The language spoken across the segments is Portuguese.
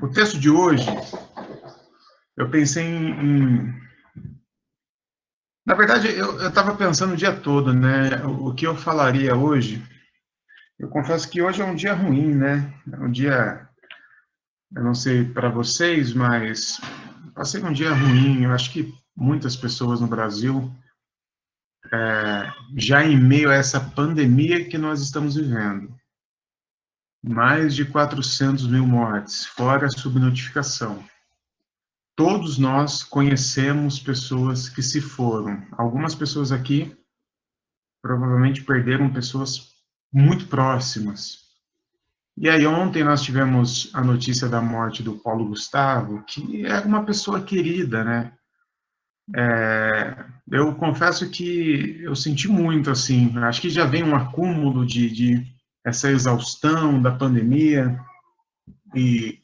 O texto de hoje, eu pensei na verdade, eu estava pensando o dia todo, né? O que eu falaria hoje. Eu confesso que hoje é um dia ruim, né? É um dia, eu não sei para vocês, mas passei um dia ruim. Eu acho que muitas pessoas no Brasil, já em meio a essa pandemia que nós estamos vivendo, mais de 400 mil mortes, fora a subnotificação. Todos nós conhecemos pessoas que se foram. Algumas pessoas aqui provavelmente perderam pessoas muito próximas. E aí ontem nós tivemos a notícia da morte do Paulo Gustavo, que era uma pessoa querida, né? Eu confesso que eu senti muito, assim, acho que já vem um acúmulo de essa exaustão da pandemia, e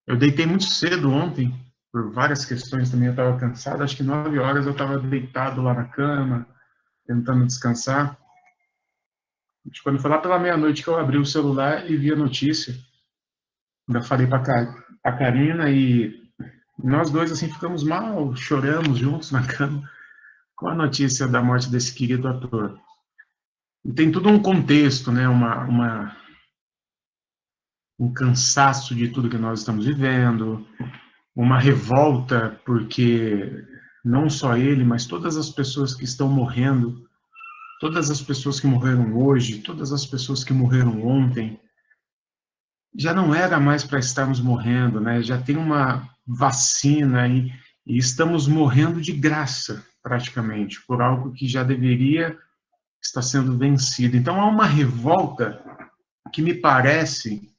eu deitei muito cedo ontem, por várias questões também, eu estava cansado, acho que 9 horas eu estava deitado lá na cama, tentando descansar. Quando foi lá pela meia-noite que eu abri o celular e vi a notícia, ainda falei para a Karina e nós dois assim ficamos mal, choramos juntos na cama com a notícia da morte desse querido ator. E tem todo um contexto, né, um cansaço de tudo que nós estamos vivendo, uma revolta porque não só ele, mas todas as pessoas que estão morrendo, todas as pessoas que morreram hoje, todas as pessoas que morreram ontem, já não era mais para estarmos morrendo, né? Já tem uma vacina e estamos morrendo de graça, praticamente, por algo que já deveria estar sendo vencido. Então há uma revolta que me parece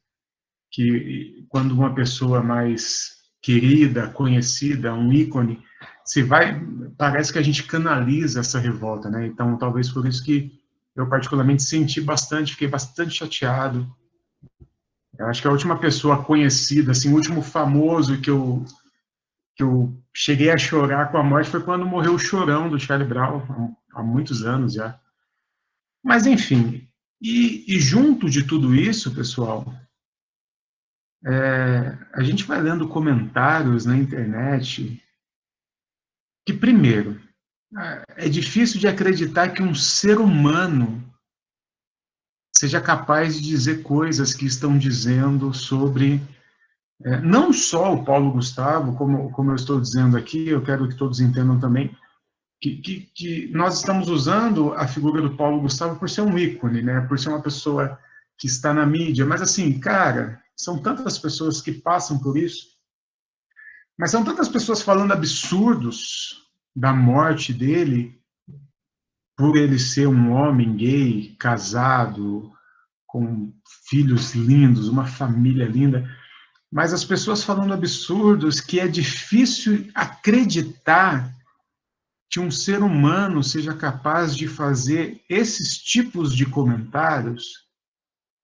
que quando uma pessoa mais querida, conhecida, um ícone, se vai, parece que a gente canaliza essa revolta, né? Então talvez por isso que eu particularmente senti bastante, fiquei bastante chateado. Eu acho que a última pessoa conhecida, assim, o último famoso que eu cheguei a chorar com a morte foi quando morreu o Chorão do Charlie Brown, há muitos anos já. Mas, enfim, e junto de tudo isso, pessoal, a gente vai lendo comentários na internet que, primeiro, é difícil de acreditar que um ser humano seja capaz de dizer coisas que estão dizendo sobre não só o Paulo Gustavo, como eu estou dizendo aqui, eu quero que todos entendam também, que nós estamos usando a figura do Paulo Gustavo por ser um ícone, né? Por ser uma pessoa que está na mídia, mas assim, cara, são tantas pessoas que passam por isso, mas são tantas pessoas falando absurdos da morte dele, por ele ser um homem gay, casado, com filhos lindos, uma família linda, mas as pessoas falando absurdos que é difícil acreditar que um ser humano seja capaz de fazer esses tipos de comentários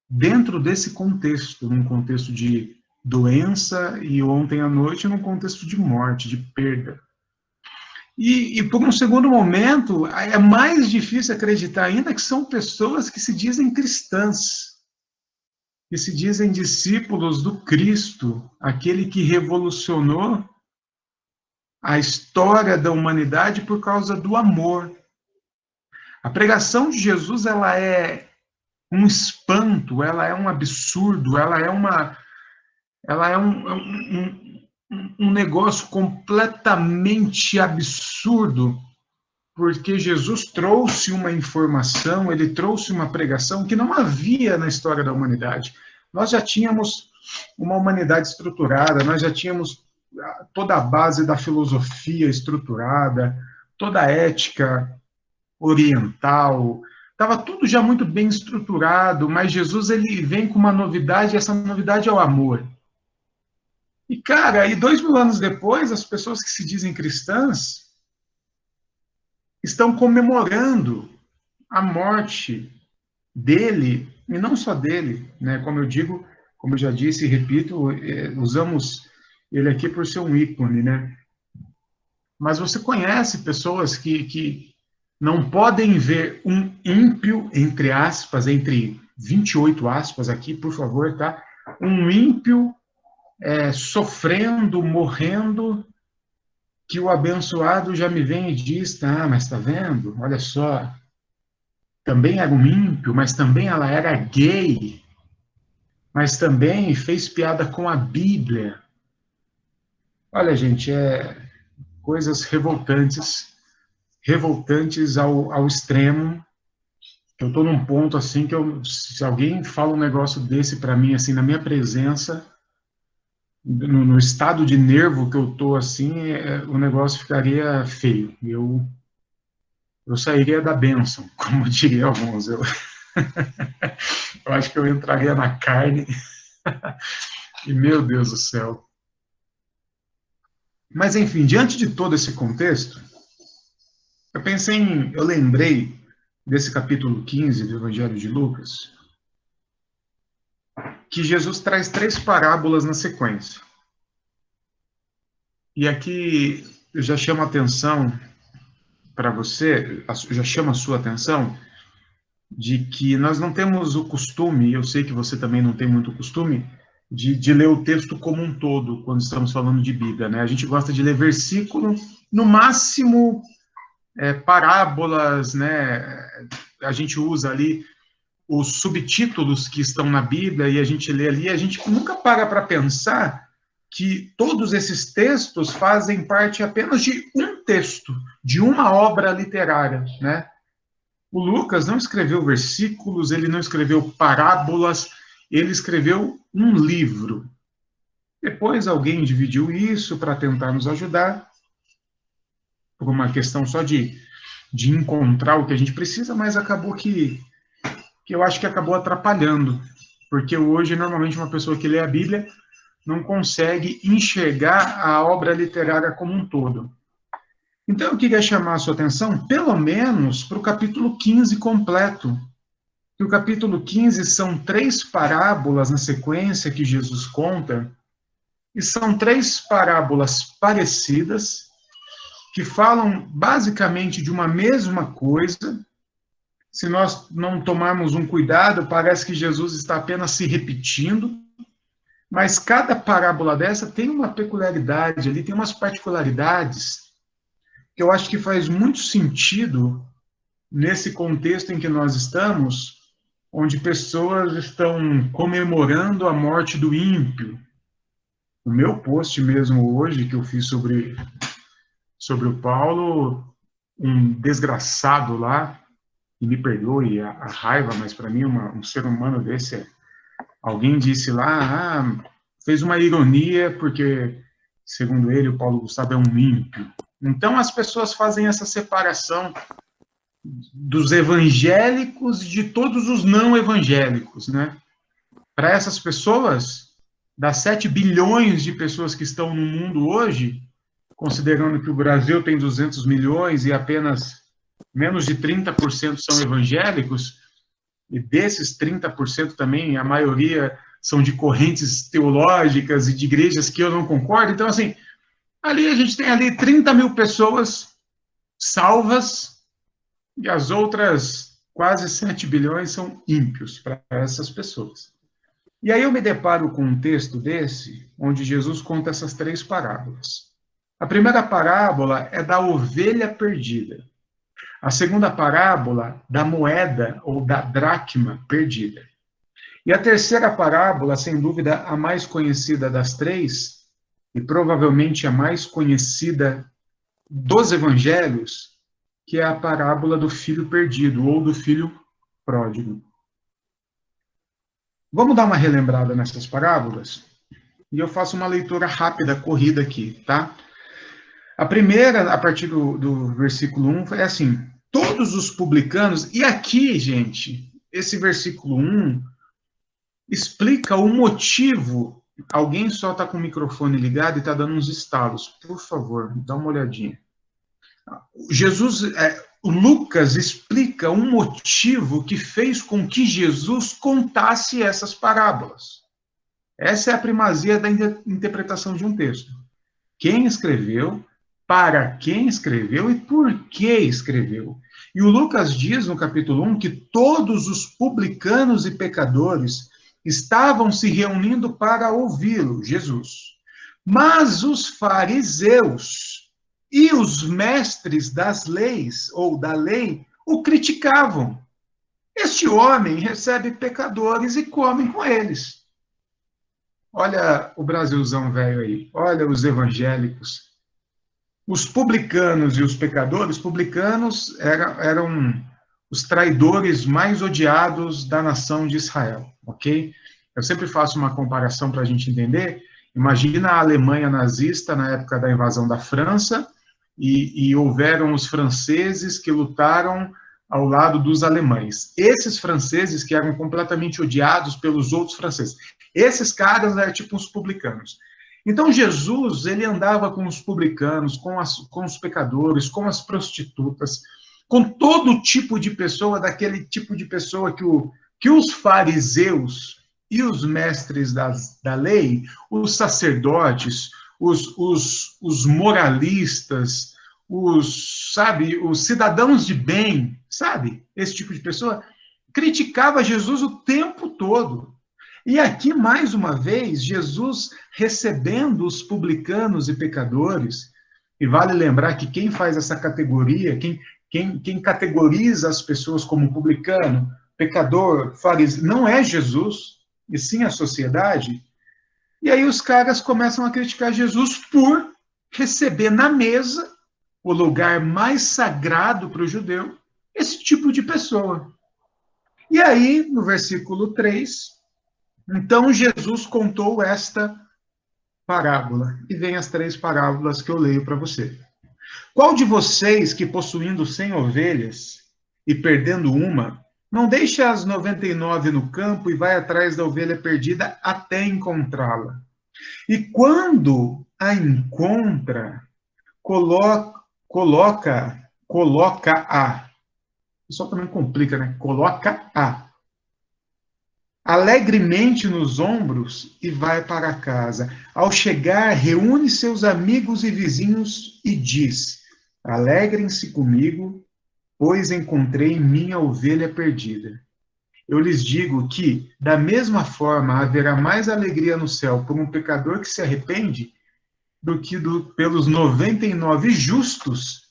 dentro desse contexto, num contexto de doença e ontem à noite num contexto de morte, de perda. E por um segundo momento, é mais difícil acreditar ainda que são pessoas que se dizem cristãs, que se dizem discípulos do Cristo, aquele que revolucionou a história da humanidade por causa do amor. A pregação de Jesus, ela é um espanto, ela é um absurdo, ela é um negócio completamente absurdo, porque Jesus trouxe uma informação, ele trouxe uma pregação que não havia na história da humanidade. Nós já tínhamos uma humanidade estruturada, nós já tínhamos toda a base da filosofia estruturada, toda a ética oriental, estava tudo já muito bem estruturado, mas Jesus ele vem com uma novidade, e essa novidade é o amor. E, cara, e 2000 anos depois, as pessoas que se dizem cristãs estão comemorando a morte dele, e não só dele, né? Como eu digo, como eu já disse e repito, usamos ele aqui por ser um ícone, né? Mas você conhece pessoas que não podem ver um ímpio, entre aspas, entre 28 aspas aqui, por favor, tá? Um ímpio sofrendo, morrendo, que o abençoado já me vem e diz, mas está vendo? Olha só, também era um ímpio, mas também ela era gay, mas também fez piada com a Bíblia. Olha, gente, coisas revoltantes, revoltantes ao extremo. Eu estou num ponto assim que se alguém fala um negócio desse para mim, assim, na minha presença, no estado de nervo que eu estou, assim, o negócio ficaria feio. Eu sairia da bênção, como diriam alguns. Eu acho que eu entraria na carne e, meu Deus do céu. Mas, enfim, diante de todo esse contexto, eu lembrei desse capítulo 15 do Evangelho de Lucas, que Jesus traz 3 parábolas na sequência. E aqui eu já chamo a atenção para você, já chamo a sua atenção, de que nós não temos o costume, eu sei que você também não tem muito costume, de ler o texto como um todo, quando estamos falando de Bíblia, né? A gente gosta de ler versículo, no máximo, parábolas, né? A gente usa ali os subtítulos que estão na Bíblia e a gente lê ali, a gente nunca para pensar que todos esses textos fazem parte apenas de um texto, de uma obra literária, né? O Lucas não escreveu versículos, ele não escreveu parábolas, ele escreveu um livro. Depois alguém dividiu isso para tentar nos ajudar, por uma questão só de encontrar o que a gente precisa, mas acabou que eu acho que acabou atrapalhando, porque hoje, normalmente, uma pessoa que lê a Bíblia não consegue enxergar a obra literária como um todo. Então, eu queria chamar a sua atenção, pelo menos, para o capítulo 15 completo. E o capítulo 15 são 3 parábolas na sequência que Jesus conta, e são 3 parábolas parecidas, que falam basicamente de uma mesma coisa. Se nós não tomarmos um cuidado, parece que Jesus está apenas se repetindo, mas cada parábola dessa tem uma peculiaridade ali, tem umas particularidades que eu acho que faz muito sentido nesse contexto em que nós estamos, onde pessoas estão comemorando a morte do ímpio. O meu post mesmo hoje, que eu fiz sobre o Paulo, um desgraçado lá, e me perdoe a raiva, mas para mim um ser humano desse alguém disse lá, fez uma ironia, porque, segundo ele, o Paulo Gustavo é um ímpio. Então, as pessoas fazem essa separação dos evangélicos e de todos os não evangélicos, né? Para essas pessoas, das 7 bilhões de pessoas que estão no mundo hoje, considerando que o Brasil tem 200 milhões e apenas menos de 30% são evangélicos, e desses 30% também, a maioria são de correntes teológicas e de igrejas que eu não concordo. Então, assim, ali a gente tem ali 30 mil pessoas salvas e as outras quase 7 bilhões são ímpios para essas pessoas. E aí eu me deparo com um texto desse, onde Jesus conta essas 3 parábolas. A primeira parábola é da ovelha perdida. A segunda parábola, da moeda ou da dracma perdida. E a terceira parábola, sem dúvida, a mais conhecida das 3, e provavelmente a mais conhecida dos evangelhos, que é a parábola do filho perdido, ou do filho pródigo. Vamos dar uma relembrada nessas parábolas? E eu faço uma leitura rápida, corrida aqui, tá? A primeira, a partir do versículo 1, é assim: todos os publicanos, e aqui, gente, esse versículo 1 explica o motivo. Alguém só está com o microfone ligado e está dando uns estalos. Por favor, dá uma olhadinha. O Lucas explica um motivo que fez com que Jesus contasse essas parábolas. Essa é a primazia da interpretação de um texto. Quem escreveu, para quem escreveu e por que escreveu. E o Lucas diz no capítulo 1 que todos os publicanos e pecadores estavam se reunindo para ouvi-lo, Jesus. Mas os fariseus e os mestres das leis, ou da lei, o criticavam. Este homem recebe pecadores e come com eles. Olha o Brasilzão velho aí, olha os evangélicos. Os publicanos e os pecadores, publicanos eram os traidores mais odiados da nação de Israel, ok? Eu sempre faço uma comparação para a gente entender. Imagina a Alemanha nazista na época da invasão da França, e houveram os franceses que lutaram ao lado dos alemães. Esses franceses que eram completamente odiados pelos outros franceses. Esses caras eram tipo os publicanos. Então Jesus, ele andava com os publicanos, com os pecadores, com as prostitutas, com todo tipo de pessoa, daquele tipo de pessoa que os fariseus e os mestres da lei, os sacerdotes, os moralistas, os cidadãos de bem, sabe? Esse tipo de pessoa criticava Jesus o tempo todo. E aqui, mais uma vez, Jesus recebendo os publicanos e pecadores, e vale lembrar que quem faz essa categoria, quem categoriza as pessoas como publicano, pecador, fariseu, não é Jesus, e sim a sociedade. E aí os caras começam a criticar Jesus por receber na mesa, o lugar mais sagrado para o judeu, esse tipo de pessoa. E aí, no versículo 3, então Jesus contou esta parábola. E vem as 3 parábolas que eu leio para você. Qual de vocês que, possuindo 100 ovelhas e perdendo uma, não deixa as 99 no campo e vai atrás da ovelha perdida até encontrá-la? E quando a encontra, coloca-a. Isso também complica, né? Coloca-a alegremente nos ombros e vai para casa. Ao chegar, reúne seus amigos e vizinhos e diz: alegrem-se comigo, pois encontrei minha ovelha perdida. Eu lhes digo que, da mesma forma, haverá mais alegria no céu por um pecador que se arrepende do que pelos 99 justos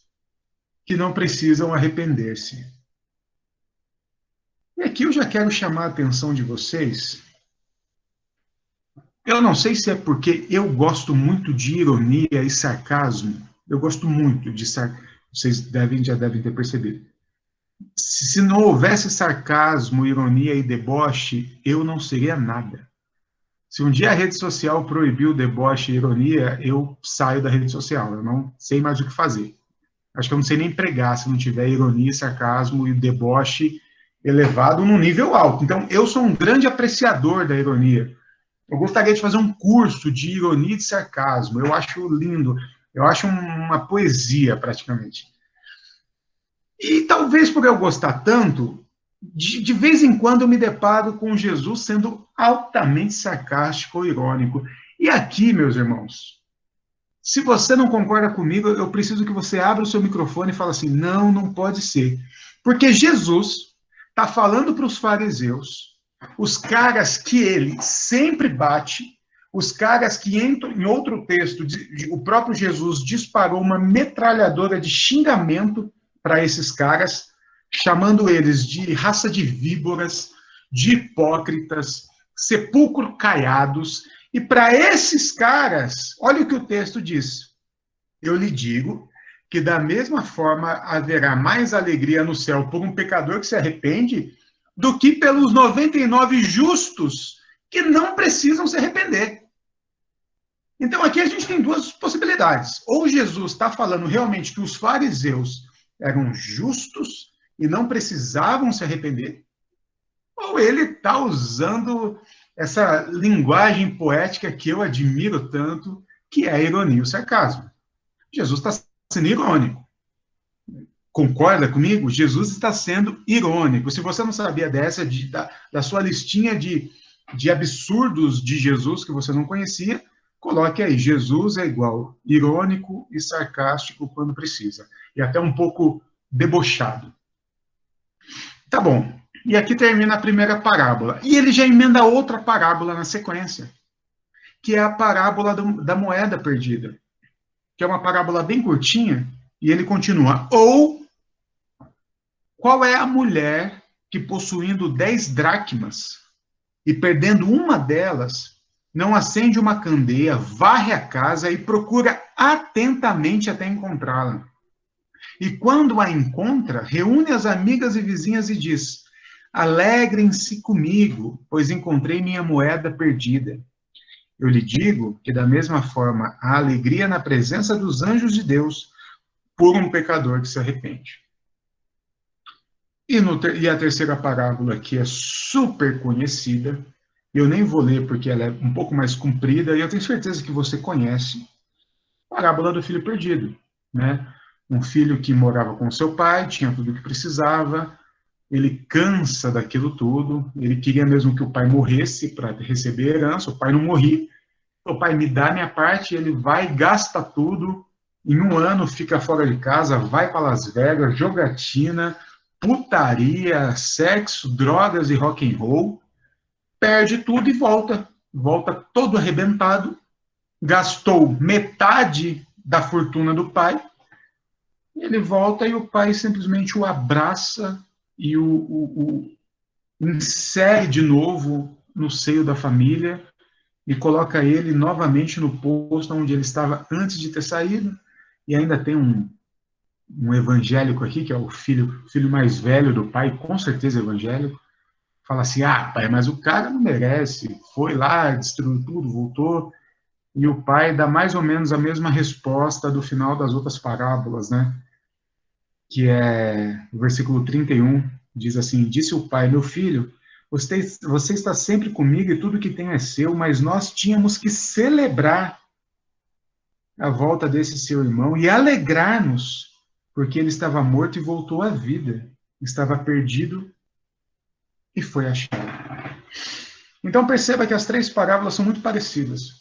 que não precisam arrepender-se. E aqui eu já quero chamar a atenção de vocês. Eu não sei se é porque eu gosto muito de ironia e sarcasmo. Eu gosto muito de sarcasmo. Vocês já devem ter percebido. Se não houvesse sarcasmo, ironia e deboche, eu não seria nada. Se um dia a rede social proibiu deboche e ironia, eu saio da rede social. Eu não sei mais o que fazer. Acho que eu não sei nem pregar se não tiver ironia, sarcasmo e deboche elevado num nível alto. Então, eu sou um grande apreciador da ironia. Eu gostaria de fazer um curso de ironia e de sarcasmo. Eu acho lindo. Eu acho uma poesia, praticamente. E talvez por eu gostar tanto, de vez em quando eu me deparo com Jesus sendo altamente sarcástico ou irônico. E aqui, meus irmãos, se você não concorda comigo, eu preciso que você abra o seu microfone e fale assim, não, não pode ser. Porque Jesus está falando para os fariseus, os caras que ele sempre bate, os caras que entram em outro texto, o próprio Jesus disparou uma metralhadora de xingamento para esses caras, chamando eles de raça de víboras, de hipócritas, sepulcro caiados. E para esses caras, olha o que o texto diz. Eu lhe digo que da mesma forma haverá mais alegria no céu por um pecador que se arrepende do que pelos 99 justos que não precisam se arrepender. Então aqui a gente tem 2 possibilidades. Ou Jesus está falando realmente que os fariseus eram justos e não precisavam se arrepender, ou ele está usando essa linguagem poética que eu admiro tanto, que é a ironia e o sarcasmo. Jesus está sendo irônico. Concorda comigo? Jesus está sendo irônico. Se você não sabia dessa, da sua listinha de absurdos de Jesus que você não conhecia, coloque aí, Jesus é igual irônico e sarcástico quando precisa. E até um pouco debochado. Tá bom. E aqui termina a primeira parábola. E ele já emenda outra parábola na sequência, que é a parábola da moeda perdida, que é uma parábola bem curtinha, e ele continua. Ou, qual é a mulher que, possuindo 10 dracmas e perdendo uma delas, não acende uma candeia, varre a casa e procura atentamente até encontrá-la? E quando a encontra, reúne as amigas e vizinhas e diz: Alegrem-se comigo, pois encontrei minha moeda perdida. Eu lhe digo que, da mesma forma, há alegria na presença dos anjos de Deus por um pecador que se arrepende. E a terceira parábola, que é super conhecida, eu nem vou ler porque ela é um pouco mais comprida, e eu tenho certeza que você conhece, a parábola do filho perdido, né? Um filho que morava com seu pai, tinha tudo o que precisava, ele cansa daquilo tudo, ele queria mesmo que o pai morresse para receber herança, o pai não morria, o pai me dá minha parte, ele vai, gasta tudo, em um ano fica fora de casa, vai para Las Vegas, jogatina, putaria, sexo, drogas e rock and roll, perde tudo e volta todo arrebentado, gastou metade da fortuna do pai, ele volta e o pai simplesmente o abraça e o insere de novo no seio da família e coloca ele novamente no posto onde ele estava antes de ter saído. E ainda tem um evangélico aqui, que é o filho mais velho do pai, com certeza evangélico, fala assim: ah, pai, mas o cara não merece, foi lá, destruiu tudo, voltou. E o pai dá mais ou menos a mesma resposta do final das outras parábolas, né? Que é o versículo 31, diz assim: Disse o pai, meu filho, você está sempre comigo e tudo que tem é seu, mas nós tínhamos que celebrar a volta desse seu irmão e alegrar-nos, porque ele estava morto e voltou à vida, estava perdido e foi achado. Então perceba que as três parábolas são muito parecidas.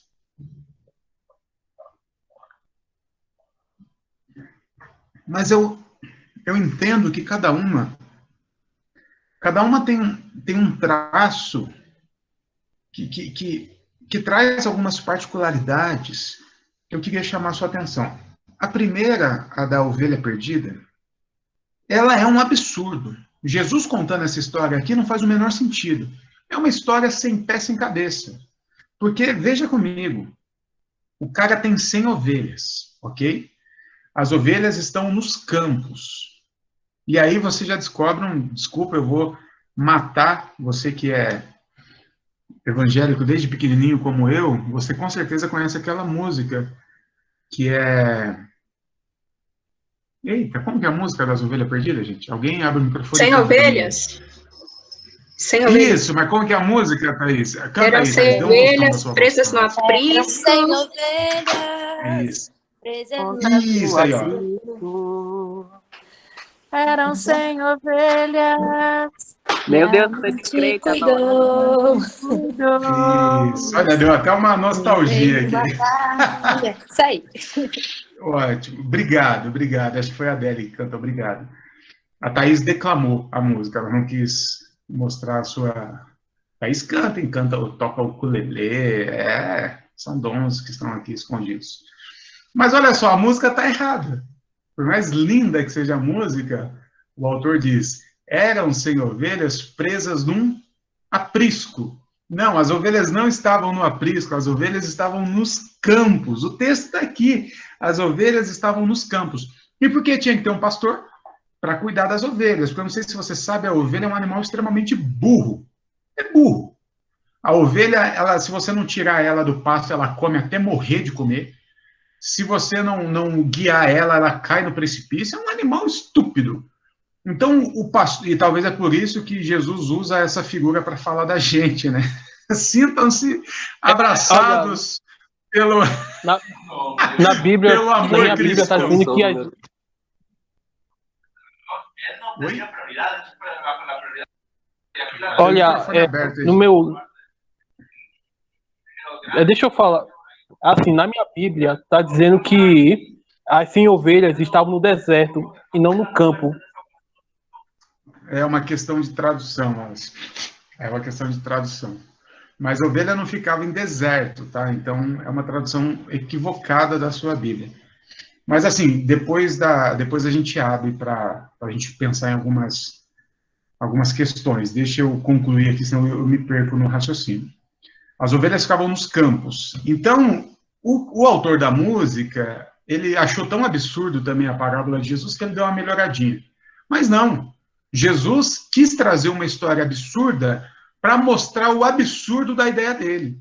Mas eu entendo que cada uma tem um traço que traz algumas particularidades que eu queria chamar a sua atenção. A primeira, a da ovelha perdida, ela é um absurdo. Jesus contando essa história aqui não faz o menor sentido. É uma história sem pé, sem cabeça. Porque, veja comigo, o cara tem 100 ovelhas, ok? As ovelhas estão nos campos. E aí você já descobre desculpa, eu vou matar você que é evangélico desde pequenininho como eu, você com certeza conhece aquela música que é... Eita, como que é a música das ovelhas perdidas, gente? Alguém abre o microfone e Sem canta para mim. ovelhas? Sem ovelhas. Isso, mas como que é a música, Thaís? Canta Eram aí, Thaís, sem dê um tostão da ovelhas, sua voz presas para no nós. Eram aprisco. 100 É ovelhas, isso. presas Isso aí, ó. Eram 100 ovelhas. Meu Deus, a você mãe de te crente agora. cuidou. Isso. Olha, deu até uma nostalgia aqui. Isso aí. Ótimo. Obrigado, obrigado. Acho que foi a Adele que canta, obrigado. A Thaís declamou a música, ela não quis mostrar a sua... Thaís canta, toca o ukulele, são dons que estão aqui escondidos. Mas olha só, a música está errada. Por mais linda que seja a música, o autor diz: eram 100 ovelhas presas num aprisco. Não, as ovelhas não estavam no aprisco, as ovelhas estavam nos campos. O texto está aqui. As ovelhas estavam nos campos. E por que tinha que ter um pastor? Para cuidar das ovelhas. Porque eu não sei se você sabe, a ovelha é um animal extremamente burro. É burro. A ovelha, se você não tirar ela do pasto, ela come até morrer de comer. Se você não guiar ela, ela cai no precipício. É um animal estúpido. Então, o pastor, e talvez é por isso que Jesus usa essa figura para falar da gente, né? Sintam-se abraçados pelo, na Bíblia, pelo amor na minha Bíblia está cristão. dizendo que Oi? olha, no meu, deixa eu falar, assim, na minha Bíblia está dizendo que as 100 ovelhas estavam no deserto e não no campo. é uma questão de tradução, Alice. É uma questão de tradução. Mas ovelha não ficava em deserto, tá? Então, é uma tradução equivocada da sua Bíblia. Mas, assim, depois a gente abre para a gente pensar em algumas questões. Deixa eu concluir aqui, senão eu me perco no raciocínio. As ovelhas ficavam nos campos. Então, o autor da música, ele achou tão absurdo também a parábola de Jesus que ele deu uma melhoradinha. Mas não. Jesus quis trazer uma história absurda para mostrar o absurdo da ideia dele.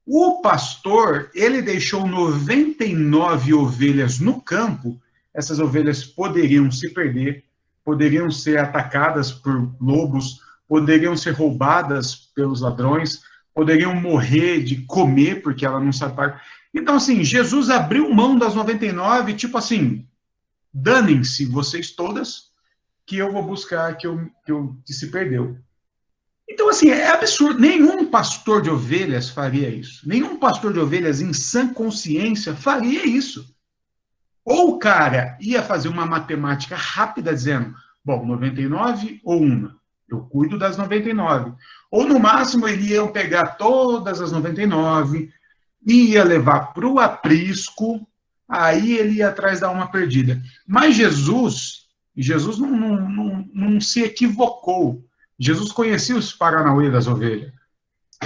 O pastor, ele deixou 99 ovelhas no campo. Essas ovelhas poderiam se perder, poderiam ser atacadas por lobos, poderiam ser roubadas pelos ladrões, poderiam morrer de comer, porque ela não sabe parar. Então, assim, Jesus abriu mão das 99, tipo assim, danem-se vocês todas, que eu vou buscar que se perdeu. Então, assim, é absurdo. Nenhum pastor de ovelhas faria isso. Nenhum pastor de ovelhas em sã consciência faria isso. Ou o cara ia fazer uma matemática rápida dizendo, bom, 99 ou uma. Eu cuido das 99. Ou, no máximo, ele ia pegar todas as 99, ia levar para o aprisco, aí ele ia atrás da uma perdida. Mas Jesus não se equivocou. Jesus conhecia os paranauê das ovelhas.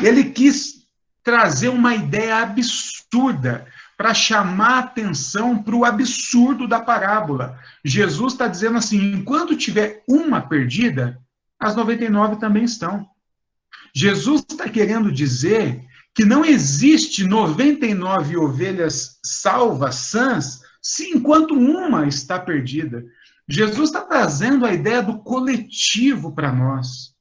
Ele quis trazer uma ideia absurda para chamar atenção para o absurdo da parábola. Jesus está dizendo assim, enquanto tiver uma perdida, as 99 também estão. Jesus está querendo dizer que não existe 99 ovelhas salvas, sãs, se enquanto uma está perdida. Jesus está trazendo a ideia do coletivo para nós.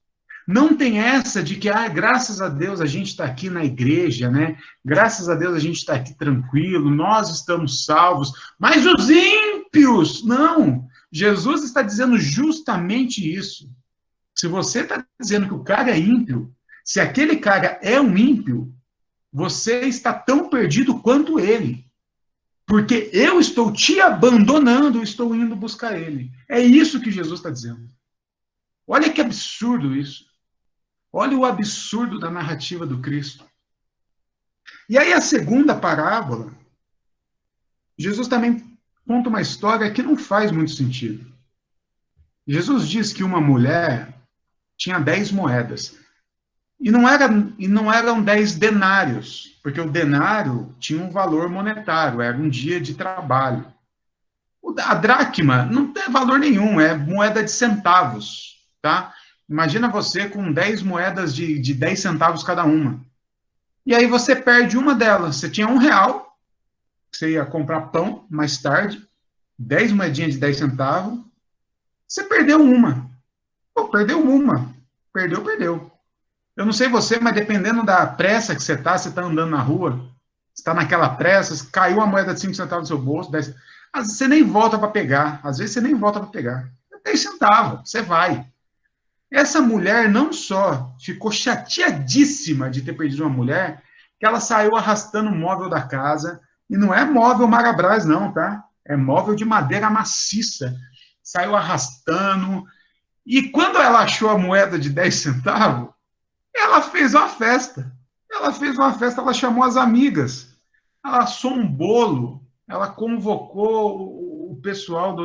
Não tem essa de que, graças a Deus a gente está aqui na igreja, né? Graças a Deus a gente está aqui tranquilo, nós estamos salvos, mas os ímpios, não. Jesus está dizendo justamente isso. Se você está dizendo que o cara é ímpio, se aquele cara é um ímpio, você está tão perdido quanto ele. Porque eu estou te abandonando, estou indo buscar ele. É isso que Jesus está dizendo. Olha que absurdo isso. Olha o absurdo da narrativa do Cristo. E aí a segunda parábola, Jesus também conta uma história que não faz muito sentido. Jesus diz que uma mulher tinha 10 moedas. E não eram 10 denários, porque o denário tinha um valor monetário, era um dia de trabalho. A dracma não tem valor nenhum, é moeda de centavos, tá? Imagina você com 10 moedas de 10 centavos cada uma. E aí você perde uma delas. Você tinha R$1, você ia comprar pão mais tarde, 10 moedinhas de 10 centavos, você perdeu uma. Pô, perdeu uma. Perdeu. Eu não sei você, mas dependendo da pressa que você está andando na rua, você está naquela pressa, caiu uma moeda de 5 centavos no seu bolso, 10, às vezes você nem volta para pegar. Às vezes você nem volta para pegar. 10 centavos, você vai. Essa mulher não só ficou chateadíssima de ter perdido uma mulher, que ela saiu arrastando o móvel da casa, e não é móvel Marabras não, tá? É móvel de madeira maciça. Saiu arrastando, e quando ela achou a moeda de 10 centavos, ela fez uma festa. Ela chamou as amigas, ela assou um bolo, ela convocou o pessoal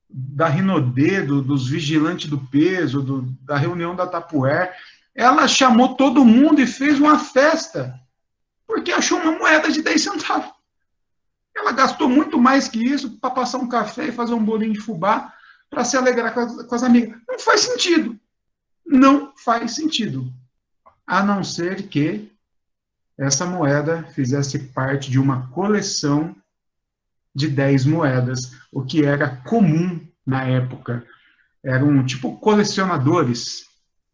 da Rinodê, dos vigilantes do peso, da reunião da Tapuer. Ela chamou todo mundo e fez uma festa, porque achou uma moeda de 10 centavos. Ela gastou muito mais que isso para passar um café e fazer um bolinho de fubá para se alegrar com as amigas. Não faz sentido. Não faz sentido. A não ser que essa moeda fizesse parte de uma coleção de 10 moedas, o que era comum na época. Eram tipo colecionadores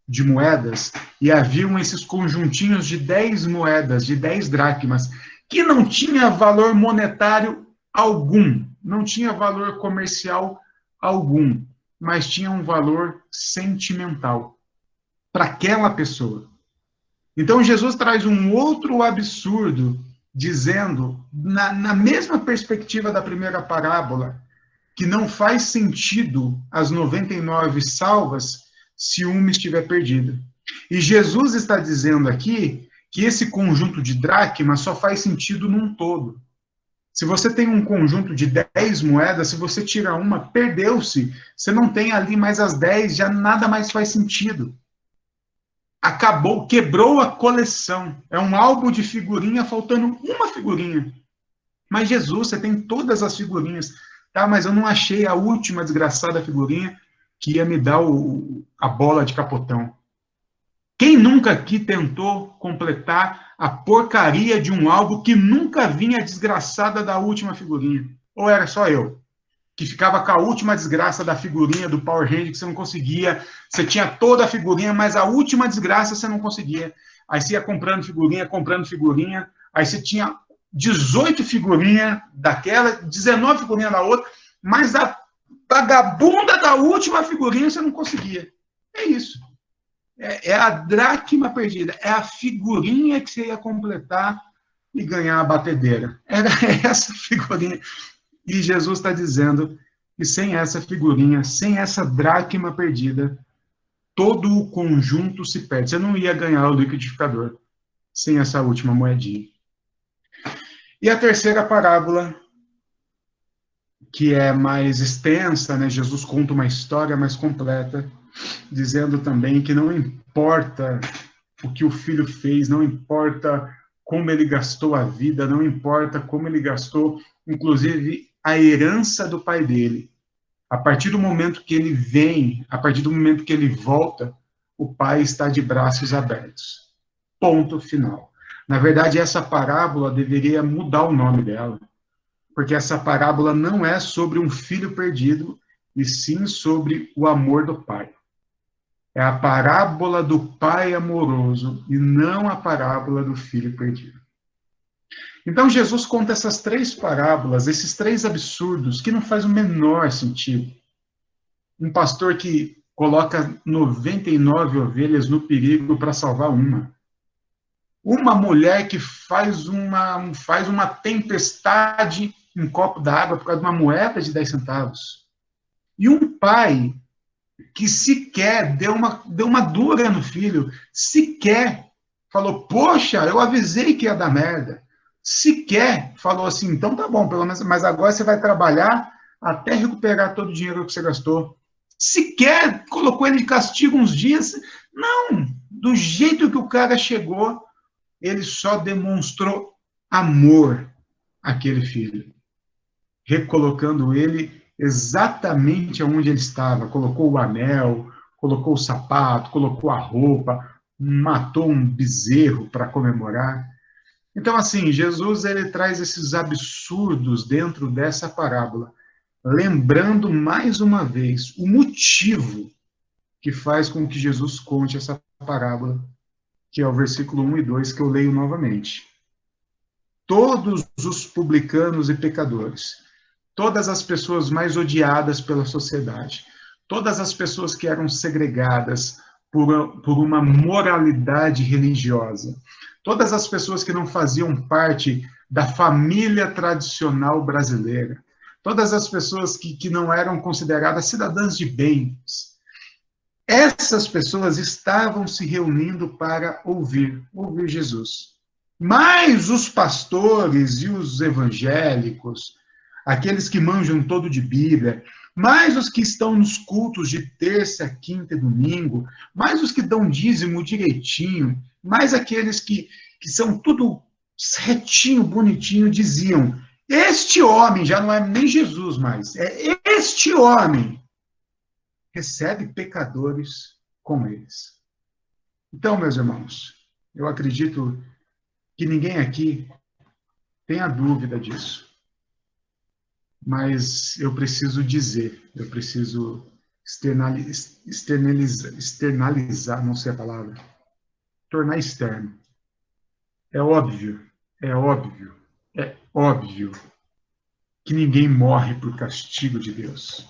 de moedas, e haviam esses conjuntinhos de 10 moedas, de 10 dracmas, que não tinha valor monetário algum, não tinha valor comercial algum, mas tinha um valor sentimental para aquela pessoa. Então Jesus traz um outro absurdo, dizendo, na mesma perspectiva da primeira parábola, que não faz sentido as 99 salvas se uma estiver perdida. E Jesus está dizendo aqui que esse conjunto de dracmas só faz sentido num todo. Se você tem um conjunto de 10 moedas, se você tira uma, perdeu-se. Você não tem ali mais as 10, já nada mais faz sentido. Acabou, quebrou a coleção. É um álbum de figurinha, faltando uma figurinha. Mas Jesus, você tem todas as figurinhas. Tá, mas eu não achei a última desgraçada figurinha que ia me dar a bola de capotão. Quem nunca aqui tentou completar a porcaria de um álbum que nunca vinha a desgraçada da última figurinha? Ou era só eu? Que ficava com a última desgraça da figurinha do Power Ranger que você não conseguia. Você tinha toda a figurinha, mas a última desgraça você não conseguia. Aí você ia comprando figurinha. Aí você tinha 18 figurinhas daquela, 19 figurinhas da outra, mas a vagabunda da última figurinha você não conseguia. É isso. É a dracma perdida. É a figurinha que você ia completar e ganhar a batedeira. Era essa figurinha. E Jesus está dizendo que sem essa figurinha, sem essa dracma perdida, todo o conjunto se perde. Você não ia ganhar o liquidificador sem essa última moedinha. E a terceira parábola, que é mais extensa, né? Jesus conta uma história mais completa, dizendo também que não importa o que o filho fez, não importa como ele gastou a vida, não importa como ele gastou, inclusive, a herança do pai dele. A partir do momento que ele vem, a partir do momento que ele volta, o pai está de braços abertos. Ponto final. Na verdade, essa parábola deveria mudar o nome dela, porque essa parábola não é sobre um filho perdido, e sim sobre o amor do pai. É a parábola do pai amoroso e não a parábola do filho perdido. Então, Jesus conta essas três parábolas, esses três absurdos, que não faz o menor sentido. Um pastor que coloca 99 ovelhas no perigo para salvar uma. Uma mulher que faz uma tempestade em um copo d'água por causa de uma moeda de 10 centavos. E um pai que sequer deu uma dura no filho, sequer falou, poxa, eu avisei que ia dar merda. Sequer falou assim, então tá bom, pelo menos, mas agora você vai trabalhar até recuperar todo o dinheiro que você gastou. Sequer colocou ele de castigo uns dias. Não, do jeito que o cara chegou, ele só demonstrou amor àquele filho, recolocando ele exatamente onde ele estava. Colocou o anel, colocou o sapato, colocou a roupa, matou um bezerro para comemorar. Então, assim, Jesus ele traz esses absurdos dentro dessa parábola, lembrando mais uma vez o motivo que faz com que Jesus conte essa parábola, que é o versículo 1 e 2, que eu leio novamente. Todos os publicanos e pecadores, todas as pessoas mais odiadas pela sociedade, todas as pessoas que eram segregadas por uma moralidade religiosa, todas as pessoas que não faziam parte da família tradicional brasileira, todas as pessoas que não eram consideradas cidadãs de bem, essas pessoas estavam se reunindo para ouvir Jesus. Mas os pastores e os evangélicos, aqueles que manjam todo de Bíblia, mais os que estão nos cultos de terça, quinta e domingo, mais os que dão dízimo direitinho, mais aqueles que são tudo retinho, bonitinho, diziam, este homem, já não é nem Jesus mais, é este homem, recebe pecadores como eles. Então, meus irmãos, eu acredito que ninguém aqui tenha dúvida disso. Mas eu preciso dizer, eu preciso externalizar, não sei a palavra, tornar externo. É óbvio que ninguém morre por castigo de Deus.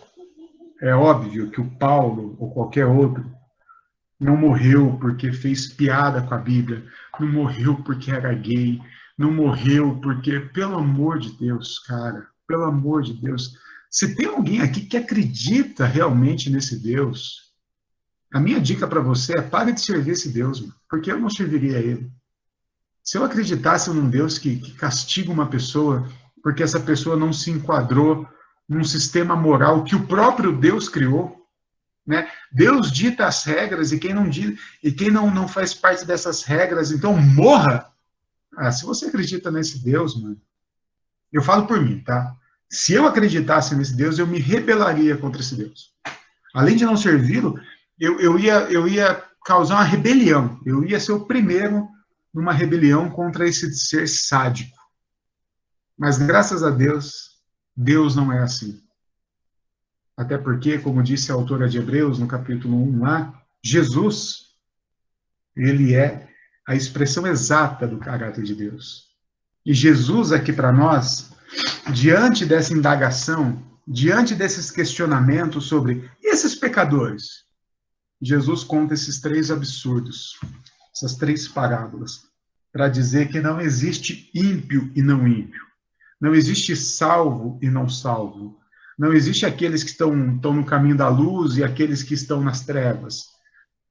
É óbvio que o Paulo, ou qualquer outro, não morreu porque fez piada com a Bíblia, não morreu porque era gay, não morreu porque, pelo amor de Deus, cara, pelo amor de Deus, Se tem alguém aqui que acredita realmente nesse Deus, a minha dica para você é pare de servir esse Deus, mano, porque eu não serviria a ele. Se eu acreditasse num Deus que castiga uma pessoa porque essa pessoa não se enquadrou num sistema moral que o próprio Deus criou, né? Deus dita as regras e quem não faz parte dessas regras, então morra. Se você acredita nesse Deus, mano, eu falo por mim, tá? Se eu acreditasse nesse Deus, eu me rebelaria contra esse Deus. Além de não servi-lo, eu ia causar uma rebelião. Eu ia ser o primeiro numa rebelião contra esse ser sádico. Mas graças a Deus, Deus não é assim. Até porque, como disse a autora de Hebreus, no capítulo 1 lá, Jesus, ele é a expressão exata do caráter de Deus. E Jesus aqui para nós, diante dessa indagação, diante desses questionamentos sobre esses pecadores, Jesus conta esses 3 absurdos, essas 3 parábolas, para dizer que não existe ímpio e não ímpio. Não existe salvo e não salvo. Não existe aqueles que estão no caminho da luz e aqueles que estão nas trevas.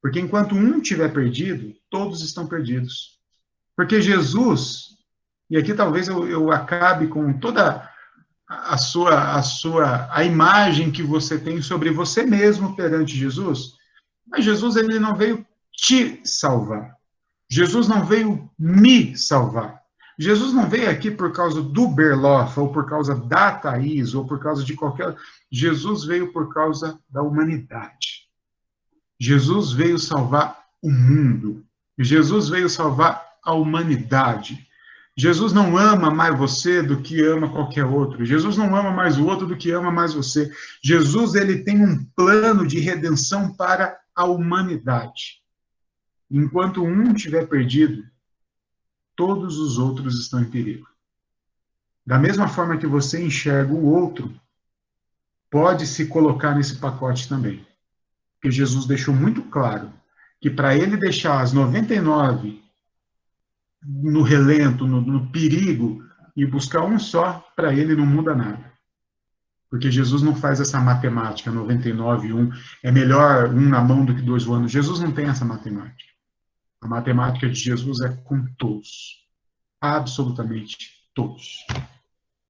Porque enquanto um estiver perdido, todos estão perdidos. Porque Jesus, e aqui talvez eu acabe com toda a imagem que você tem sobre você mesmo perante Jesus, mas Jesus ele não veio te salvar. Jesus não veio me salvar. Jesus não veio aqui por causa do Berloff, ou por causa da Thaís, ou por causa de qualquer... Jesus veio por causa da humanidade. Jesus veio salvar o mundo. Jesus veio salvar a humanidade. Jesus não ama mais você do que ama qualquer outro. Jesus não ama mais o outro do que ama mais você. Jesus ele tem um plano de redenção para a humanidade. Enquanto um estiver perdido, todos os outros estão em perigo. Da mesma forma que você enxerga o outro, pode se colocar nesse pacote também. Porque Jesus deixou muito claro que para ele deixar as 99 no relento, no perigo, e buscar um só, para ele não muda nada. Porque Jesus não faz essa matemática, 99, 1, é melhor um na mão do que 2 voando. Jesus não tem essa matemática. A matemática de Jesus é com todos. Absolutamente todos.